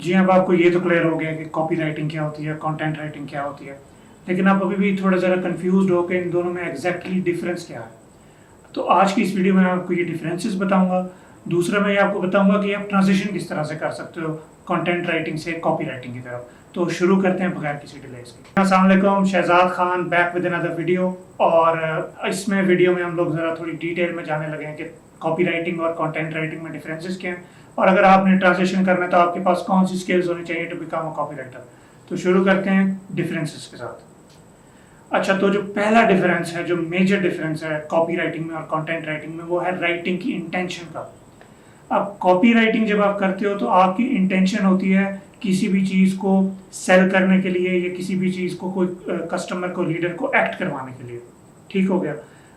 जी, अब आपको ये तो क्लियर हो गया कि कॉपी राइटिंग क्या होती है, कंटेंट राइटिंग क्या होती है। लेकिन आप अभी भी थोड़ा ज़रा कन्फ्यूज़्ड हो कि इन दोनों में एग्ज़ैक्टली डिफ़रेंस क्या है। तो आज की इस वीडियो में मैं आपको ये डिफरेंसेस बताऊंगा। दूसरा मैं ये आपको बताऊंगा कि आप ट्रांजिशन किस तरह से कर सकते हो कंटेंट राइटिंग से कॉपी राइटिंग की तरफ। तो शुरू करते हैं बगैर किसी डिलेस के। अस्सलाम वालेकुम, Shahzad Khan back with another video. और इसमें वीडियो में हम लोग ज़रा थोड़ी डिटेल में जाने लगे हैं कि कॉपी राइटिंग और कंटेंट राइटिंग में डिफरेंसेस क्या हैं, और अगर आपने ट्रांजिशन करना है तो आपके पास कौन सी स्किल्स होनी चाहिए to become a copy writer. तो शुरू करते हैं डिफरेंसेस के साथ। अच्छा, तो जो पहला डिफरेंस है, जो मेजर डिफरेंस है कॉपी राइटिंग में और कंटेंट राइटिंग में, वो है राइटिंग की इंटेंशन का। अब कॉपी राइटिंग जब आप करते हो तो आपकी इंटेंशन होती है किसी भी चीज़ को सेल करने के लिए या किसी भी चीज़ को कोई कस्टमर को, रीडर को एक्ट करवाने के लिए। ठीक हो गया।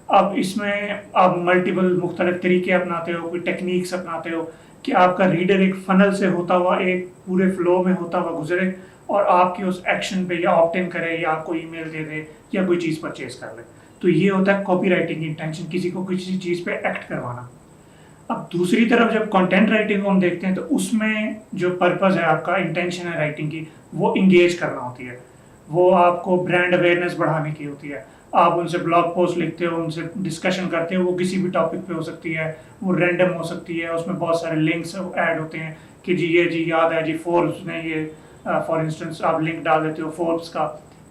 अब इसमें आप मल्टीपल मुख्तलिफ तरीके अपनाते हो, कोई टेक्निक्स अपनाते हो कि आपका रीडर एक फनल से होता हुआ एक पूरे फ्लो में होता हुआ गुजरे और आपके उस एक्शन पे या ऑप्ट इन करे या आपको ईमेल दे दे या कोई चीज़ परचेज कर ले। तो ये होता है कॉपी राइटिंग की इंटेंशन, किसी को किसी चीज़ पे एक्ट करवाना। अब दूसरी तरफ जब कंटेंट राइटिंग को हम देखते हैं तो उसमें जो पर्पस है, आपका इंटेंशन है राइटिंग की, वो इंगेज करना होती है। वो आपको ब्रांड अवेयरनेस बढ़ाने की होती है। आप उनसे ब्लॉग पोस्ट लिखते हो, उनसे डिस्कशन करते हो, वो किसी भी टॉपिक पे हो सकती है, वो रैंडम हो सकती है, उसमें बहुत सारे लिंक्स ऐड होते हैं कि जी याद है जी फोर्ब्स ने ये, फॉर इंस्टेंस आप लिंक डाल देते हो फोर्ब्स का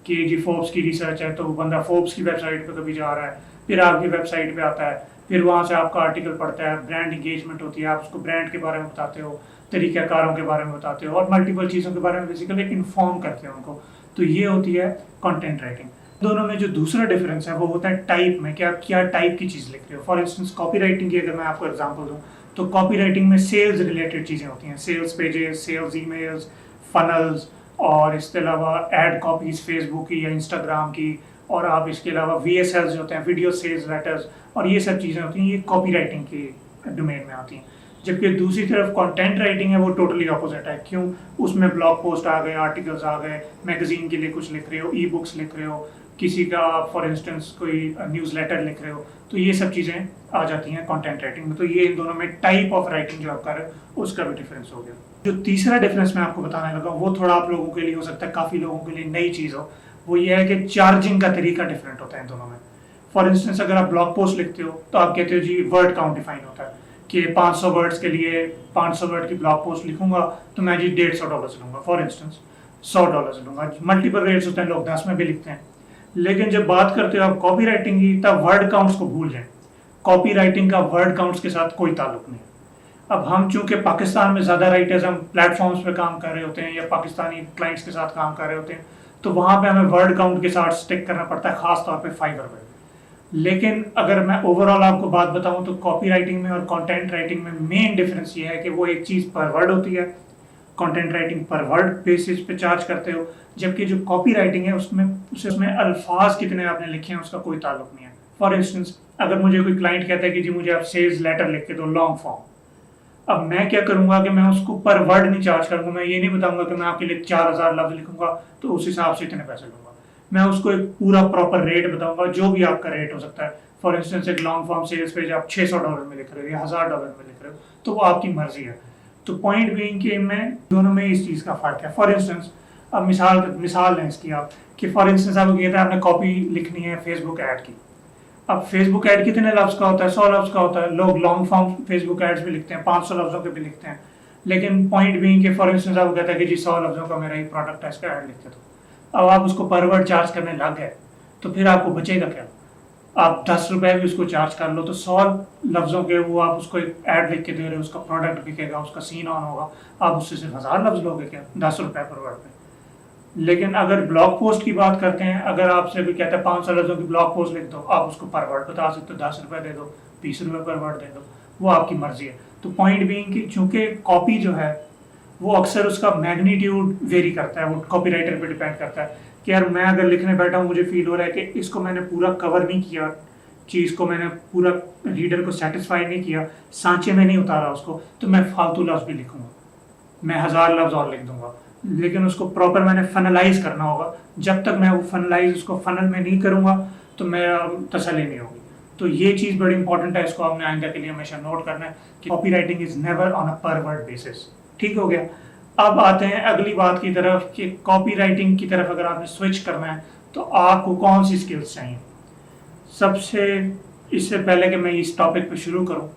कि जी फोर्ब्स की रिसर्च है, तो वो बंदा फोर्ब्स की वेबसाइट पे कभी जा रहा है, फिर आपकी वेबसाइट पे आता है, फिर वहाँ से आपका आर्टिकल पढ़ता है, ब्रांड इंगेजमेंट होती है, आप उसको ब्रांड के बारे में बताते हो, तरीक़ाकारों के बारे में बताते हो और मल्टीपल चीज़ों के बारे में बेसिकली इन्फॉर्म करते हो उनको। तो ये होती है कंटेंट राइटिंग। दोनों में जो दूसरा डिफरेंस है वो होता है टाइप में, कि आप क्या टाइप की चीज़ लिख रहे हो। फॉर इंस्टेंस कॉपी राइटिंग की अगर मैं आपको एग्जांपल दूं तो कॉपी राइटिंग में सेल्स रिलेटेड चीज़ें होती हैं, sales pages, sales emails, funnels, और इसके अलावा एड कॉपीज फेसबुक की या इंस्टाग्राम की, और आप इसके अलावा VSLs होते हैं, वीडियो सेल्स लेटर्स, और ये सब चीज़ें होती हैं, ये कॉपी राइटिंग की डोमेन में आती हैं। जबकि दूसरी तरफ कंटेंट राइटिंग है वो टोटली ऑपोजिट है। क्यों? उसमें ब्लॉग पोस्ट आ गए, आर्टिकल्स आ गए, मैगजीन के लिए कुछ लिख रहे हो, ई बुक्स लिख रहे हो, किसी का आप फॉर इंस्टेंस कोई न्यूज़ लेटर लिख रहे हो, तो ये सब चीज़ें आ जाती हैं कंटेंट राइटिंग में। तो ये इन दोनों में टाइप ऑफ राइटिंग जो आप कर रहे हो उसका भी डिफरेंस हो गया। जो तीसरा डिफरेंस मैं आपको बताने लगा वो थोड़ा आप लोगों के लिए हो सकता है, काफ़ी लोगों के लिए नई चीज़ हो। वो ये है कि चार्जिंग का तरीका डिफरेंट होता है इन दोनों में। फॉर इंस्टेंस अगर आप ब्लॉग पोस्ट लिखते हो तो आप कहते हो जी वर्ड काउंट डिफाइन होता है कि 500 वर्ड्स के लिए 500 वर्ड की ब्लॉग पोस्ट लिखूंगा तो मैं जी $150 लूँगा, फॉर इंस्टेंस $100 लूँगा। मल्टीपल रेट्स होते हैं, लोग 10 में भी लिखते हैं। लेकिन जब बात करते हो आप कॉपी राइटिंग की, तब वर्ड काउंट्स को भूल जाएं। कॉपी राइटिंग का वर्ड काउंट्स के साथ कोई ताल्लुक नहीं। अब हम चूंकि पाकिस्तान में ज़्यादा राइटर्स हम प्लेटफॉर्म्स पे काम कर रहे होते हैं या पाकिस्तानी क्लाइंट्स के साथ काम कर रहे होते हैं, तो वहाँ पे हमें वर्ड काउंट के साथ स्टिक करना पड़ता है, ख़ास तौर पे फाइवर पे। लेकिन अगर मैं ओवरऑल आपको बात बताऊं तो कॉपी राइटिंग में और कंटेंट राइटिंग में मेन डिफरेंस ये है कि वो एक चीज़ पर वर्ड होती है, कंटेंट राइटिंग पर वर्ड बेसिस पे चार्ज करते हो, जबकि जो कॉपी राइटिंग है उसमें अल्फाज कितने आपने लिखे हैं उसका कोई ताल्लुक नहीं है। फॉर इंस्टेंस अगर मुझे कोई क्लाइंट कहता है कि जी मुझे आप सेल्स लेटर लिख के दो लॉन्ग फॉर्म, अब मैं क्या करूंगा कि मैं उसको पर वर्ड नहीं चार्ज करूंगा। मैं ये नहीं बताऊंगा कि मैं आपके लिए 4000 लफ्ज लिखूंगा तो उस हिसाब से इतने पैसे लूंगा। मैं उसको एक पूरा प्रॉपर रेट बताऊंगा, जो भी आपका रेट हो सकता है। फॉर इंस्टेंस एक लॉन्ग फॉर्म सेल्स पेज आप $600 में लिख रहे हो या $1000 में लिख रहे हो, तो वो आपकी मर्जी है। तो पॉइंट बीइंग कि इनमें दोनों में इस चीज़ का फ़र्क है। फॉर इंस्टेंस अब मिसाल लें इसकी आप, कि फॉर इंस्टेंस आपको कहता है आपने कॉपी लिखनी है फेसबुक ऐड की। अब फेसबुक ऐड कितने लफ्ज़ का होता है? 100 लफ्ज़ का होता है। लोग लॉन्ग फॉर्म फेसबुक एड्स भी लिखते हैं, 500 लफ्ज़ों के भी लिखते हैं। लेकिन पॉइंट बीइंग कि फॉर इंस्टेंस आपको कहता है कि जी 100 लफ्ज़ों का मेरा ही प्रोडक्ट है, इसका ऐड लिखते दो। अब आप उसको पर वर्ड चार्ज करने लग गए तो फिर आपको बचेगा क्या? आप ₹10 भी उसको चार्ज कर लो तो 100 लफ्ज़ों के वो आप उसको एक ऐड लिख के दे रहे हो, उसका प्रोडक्ट बिकेगा, उसका सीन ऑन होगा, आप उससे सिर्फ 1000 लफ्ज़ लोगे क्या ₹10 पर वर्ड पे? लेकिन अगर ब्लॉग पोस्ट की बात करते हैं, अगर आपसे कोई कहता है 500 लफ्ज़ों की ब्लॉग पोस्ट लिख दो, आप उसको पर वर्ड बता सकते हो, ₹10 दे दो, ₹20 पर वर्ड दे दो, वो आपकी मर्जी है। तो पॉइंट बीइंग कि चूंकि कॉपी जो है वो अक्सर उसका मैग्नीट्यूड वेरी करता है, वो कॉपी राइटर पर डिपेंड करता है कि यार मैं अगर लिखने बैठा हूँ मुझे फील हो रहा है कि इसको मैंने पूरा कवर नहीं किया, चीज़ को मैंने पूरा रीडर को सेटिस्फाई नहीं किया, सांचे में नहीं उतारा उसको, तो मैं फालतू लफ्ज़ भी लिखूंगा, मैं 1000 लफ्ज़ और लिख दूंगा। लेकिन उसको प्रॉपर मैंने फनलाइज करना होगा। जब तक मैं वो फनलाइज उसको फनल में नहीं करूँगा तो मैं तसल्ली नहीं होगी। तो ये चीज़ बड़ी इंपॉर्टेंट है, इसको आपने आइंदा के लिए हमेशा नोट करना है कि copy writing is never on a पर वर्ड बेसिस। ठीक हो गया। अब आते हैं अगली बात की तरफ कि कॉपी राइटिंग की तरफ अगर आपने स्विच करना है तो आपको कौन सी स्किल्स चाहिए। सबसे इससे पहले कि मैं इस टॉपिक पे शुरू करूं,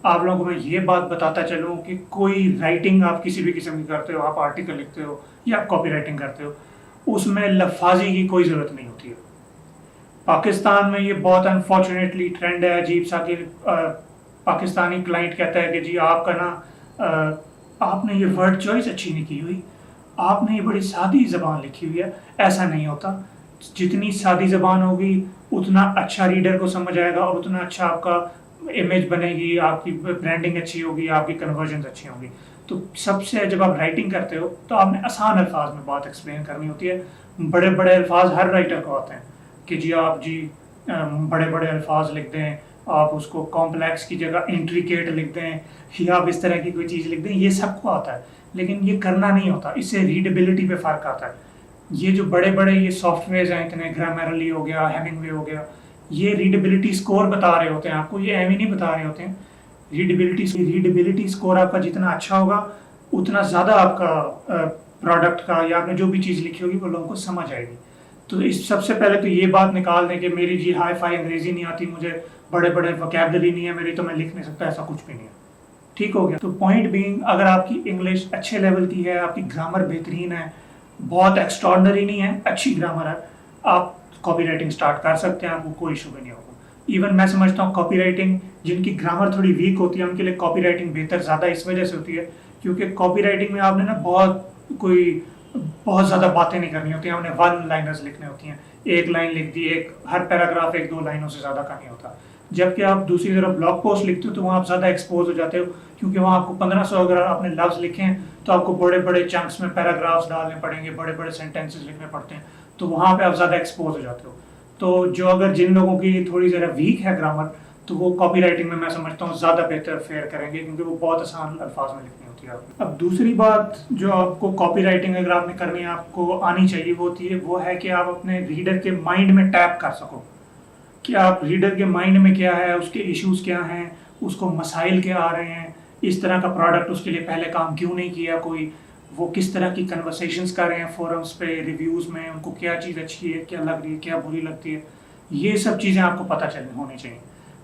आप लोगों को मैं ये बात बताता चलूं कि कोई राइटिंग आप किसी भी किस्म की करते हो, आप आर्टिकल लिखते हो या आप कॉपी राइटिंग करते हो, उसमें लफाजी की कोई ज़रूरत नहीं होती है। पाकिस्तान में ये बहुत अनफॉर्चुनेटली ट्रेंड है अजीब सा कि पाकिस्तानी क्लाइंट कहता है कि जी आपका ना आपने ये वर्ड चॉइस अच्छी नहीं की हुई, आपने ये बड़ी सादी ज़बान लिखी हुई है। ऐसा नहीं होता। जितनी सादी ज़बान होगी उतना अच्छा रीडर को समझ आएगा और उतना अच्छा आपका इमेज बनेगी, आपकी ब्रांडिंग अच्छी होगी, आपकी कन्वर्जन अच्छी होंगी। तो सबसे जब आप राइटिंग करते हो तो आपने आसान अल्फाज में बात एक्सप्लेन करनी होती है। बड़े बड़े अल्फाज हर राइटर को आते हैं कि जी आप जी बड़े बड़े अल्फाज लिख दें, आप उसको कॉम्प्लेक्स की जगह इंट्रिकेट लिख दें या आप इस तरह की कोई चीज़ लिख दें, ये सबको आता है लेकिन ये करना नहीं होता। इससे रीडेबिलिटी पे फ़र्क आता है। ये जो बड़े बड़े ये सॉफ्टवेयर हैं, इतने ग्रामरली हो गया, हेमिंगवे हो गया, ये रीडेबिलिटी स्कोर बता रहे होते हैं आपको, ये एम ही नहीं बता रहे होते हैं। रीडेबिलिटी स्कोर आपका जितना अच्छा होगा उतना ज़्यादा आपका प्रोडक्ट का या आपने जो भी चीज़ लिखी होगी वो लोगों को समझ आएगी। तो इस सबसे पहले तो ये बात निकाल दें कि मेरी जी हाई फाई अंग्रेज़ी नहीं आती, मुझे बड़े बड़े वोकैबलरी नहीं है मेरी, तो मैं लिख नहीं सकता, ऐसा कुछ भी नहीं है। ठीक हो गया। तो पॉइंट बीइंग, अगर आपकी इंग्लिश अच्छे लेवल की है, आपकी ग्रामर बेहतरीन है, बहुत एक्स्ट्रॉर्डनरी नहीं है, अच्छी ग्रामर है, आप कॉपी राइटिंग स्टार्ट कर सकते हैं, आपको कोई इशू भी नहीं होगा। इवन मैं समझता हूँ कॉपी राइटिंग जिनकी ग्रामर थोड़ी वीक होती है उनके लिए कॉपी राइटिंग बेहतर ज़्यादा इस वजह से होती है क्योंकि कॉपी राइटिंग में आपने ना बहुत ज़्यादा बातें नहीं करनी होती हैं, आपने वन लाइनर्स लिखने होती हैं, एक लाइन लिख दी, एक हर पैराग्राफ एक दो लाइनों से ज़्यादा का नहीं होता। जबकि आप दूसरी तरफ ब्लॉग पोस्ट लिखते हो तो वहाँ आप ज़्यादा एक्सपोज हो जाते हो क्योंकि वहाँ आपको 1500 अगर आपने लफ्ज़ लिखे हैं तो आपको बड़े बड़े चंक्स में पैराग्राफ्स डालने पड़ेंगे, बड़े बड़े सेंटेंसेस लिखने पड़ते हैं, तो वहाँ पे आप ज़्यादा एक्सपोज हो जाते हो। तो जो अगर जिन लोगों की थोड़ी ज़रा वीक है ग्रामर, तो वो कॉपी राइटिंग में मैं समझता हूँ ज़्यादा बेहतर फेयर करेंगे क्योंकि वो बहुत आसान अल्फाज में लिखनी होती है। अब दूसरी बात जो आपको कॉपी राइटिंग अगर आपने करनी है, आपको आनी चाहिए, वो होती है वो है कि आप अपने रीडर के माइंड में टैप कर सको कि आप रीडर के माइंड में क्या है, उसके इश्यूज क्या हैं, उसको मसाइल क्या आ रहे हैं, इस तरह का प्रोडक्ट उसके लिए पहले काम क्यों नहीं किया कोई, वो किस तरह की कन्वर्सेशंस कर रहे हैं फोरम्स पे, रिव्यूज़ में, उनको क्या चीज़ अच्छी है, क्या लग रही है, क्या बुरी लगती है, ये सब चीज़ें आपको पता चल होनी चाहिए।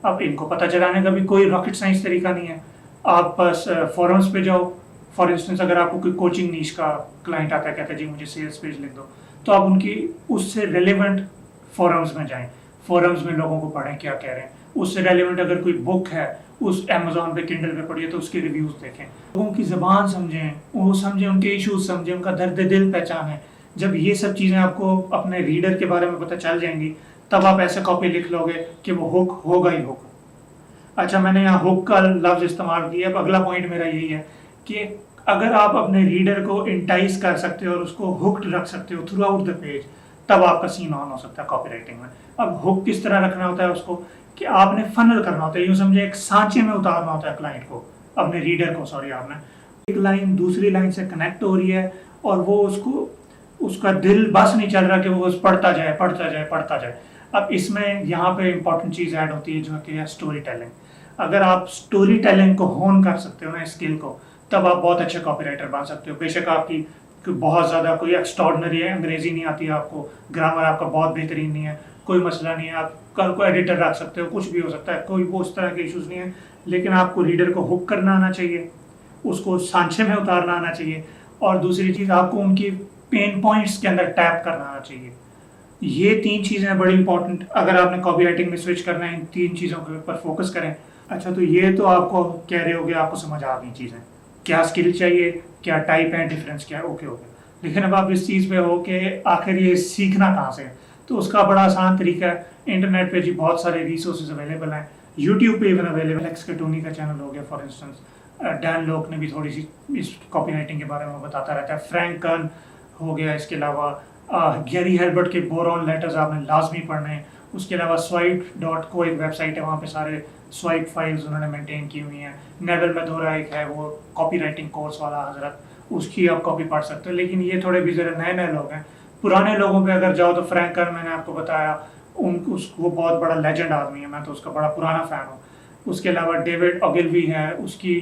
अब इनको पता चलाने का भी कोई रॉकेट साइंस तरीका नहीं है। आप बस फोरम्स पे जाओ। फॉर इंस्टेंस अगर आपको कोई कोचिंग नीश का क्लाइंट आता है, कहता है जी मुझे सेल्स पेज लिख दो, तो आप उनकी उससे रेलिवेंट फोरम्स में जाएं, फोरम्स में लोगों को पढ़ें क्या कह रहे हैं, उससे रेलिवेंट अगर कोई बुक है उस अमेजोन पे किंडल पे पढ़िए तो उसके रिव्यूज़ देखें, लोगों की ज़बान समझें, वो समझें, उनके इश्यूज समझें, उनका दर्द दिल पहचानें। जब ये सब चीज़ें आपको अपने रीडर के बारे में पता चल जाएंगी तब आप ऐसे कॉपी लिख लोगे कि वो हुक होगा ही हुक। अच्छा, मैंने यहाँ हुक का लफ्ज़ इस्तेमाल किया। अब अगला पॉइंट मेरा यही है कि अगर आप अपने रीडर को इंटाइस कर सकते हो और उसको हुक्ड रख सकते हो थ्रू आउट द पेज, तब आपका सीन ऑन हो सकता है कॉपी राइटिंग में। अब हुक किस तरह रखना होता है उसको कि आपने फनल करना होता है, यूँ समझे एक सांचे में उतारना होता है क्लाइंट को, अपने रीडर को, सॉरी, आपने एक लाइन दूसरी लाइन से कनेक्ट हो रही है और वो उसका दिल बस नहीं चल रहा कि वो बस पढ़ता जाए पढ़ता जाए पढ़ता जाए। अब इसमें यहाँ पे इंपॉर्टेंट चीज़ ऐड होती है जो कि है स्टोरी टेलिंग। अगर आप स्टोरी टेलिंग को होन कर सकते हो ना, स्किल को, तब आप बहुत अच्छे कॉपी राइटर बन सकते हो। बेशक आपकी बहुत ज़्यादा कोई एक्स्ट्रॉर्डनरी है, अंग्रेज़ी नहीं आती है आपको, ग्रामर आपका बहुत बेहतरीन नहीं है, कोई मसला नहीं है, आप कल को एडिटर रख सकते हो, कुछ भी हो सकता है, कोई वो उस तरह के इश्यूज़ नहीं है। लेकिन आपको रीडर को हुक करना आना चाहिए, उसको सांचे में उतारना आना चाहिए, और दूसरी चीज़ आपको उनकी पेन पॉइंट्स के अंदर टैप करना आना चाहिए। ये तीन चीज़ें बड़ी इंपॉर्टेंट। अगर आपने कॉपी राइटिंग में स्विच करना है, इन तीन चीज़ों के ऊपर फोकस करें। अच्छा, तो ये तो आपको कह रहे हो कि आपको समझ आ गई चीज़ें, क्या स्किल चाहिए, क्या टाइप है, डिफरेंस क्या है, ओके हो गया। लेकिन अब आप इस चीज़ पे हो कि आखिर ये सीखना कहाँ से है, तो उसका बड़ा आसान तरीका है। इंटरनेट पे जी बहुत सारे रिसोर्सेज अवेलेबल हैं, यूट्यूब पे इवन अवेलेबल। एलेक्स कटोनी का चैनल हो गया फॉर इंस्टेंस, डैन लोक ने भी थोड़ी सी इस कॉपी राइटिंग के बारे में बताता रहता है, फ्रैंक कर्न हो गया, इसके अलावा गैरी हेल्बर्ट के बोरॉन लेटर्स आपने लाजमी पढ़ने हैं। उसके अलावा स्वाइप.co एक वेबसाइट है, वहाँ पे सारे स्वाइप फाइल्स उन्होंने मेंटेन की हुई हैं। नेवल मेदोरा एक है, वो कॉपी राइटिंग कोर्स वाला हजरत, उसकी आप कॉपी पढ़ सकते हो। लेकिन ये थोड़े भी ज़रा नए नए लोग हैं। पुराने लोगों पे अगर जाओ तो फ्रैंक कर्न, मैंने आपको बताया, वो बहुत बड़ा लेजेंड आदमी है, मैं तो उसका बड़ा पुराना फ़ैन हूँ। उसके अलावा डेविड ओगिलवी है, उसकी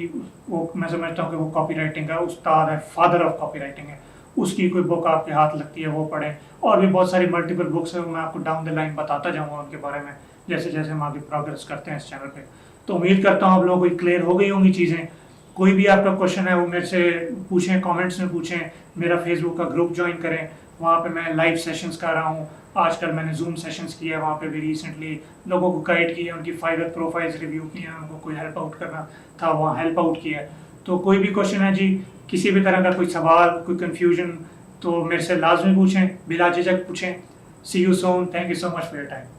वो मैं समझता हूँ कि वो कॉपी राइटिंग का उस्ताद है, फादर ऑफ कॉपी राइटिंग है। उसकी कोई बुक आपके हाथ लगती है वो पढ़ें। और भी बहुत सारी मल्टीपल बुक्स हैं, मैं आपको डाउन द लाइन बताता जाऊँगा उनके बारे में जैसे जैसे हम आगे प्रोग्रेस करते हैं इस चैनल पे। तो उम्मीद करता हूँ आप लोगों को क्लियर हो गई होंगी चीज़ें। कोई भी आपका क्वेश्चन है वो मेरे से पूछें, कमेंट्स में पूछें, मेरा फेसबुक का ग्रुप ज्वाइन करें, वहाँ पे मैं लाइव सेशंस कर रहा हूँ। आजकल मैंने जूम सेशंस किए हैं, वहाँ पे भी रिसेंटली लोगों को गाइड किया, उनकी फाइवर प्रोफाइल्स रिव्यू किए, उनको कोई हेल्प आउट करना था वहाँ हेल्प आउट किया है। तो कोई भी क्वेश्चन है जी, किसी भी तरह का कोई सवाल, कोई कन्फ्यूजन, तो मेरे से लाजमी पूछें, बिला झिझक पूछें। See you soon, thank you so much for your time.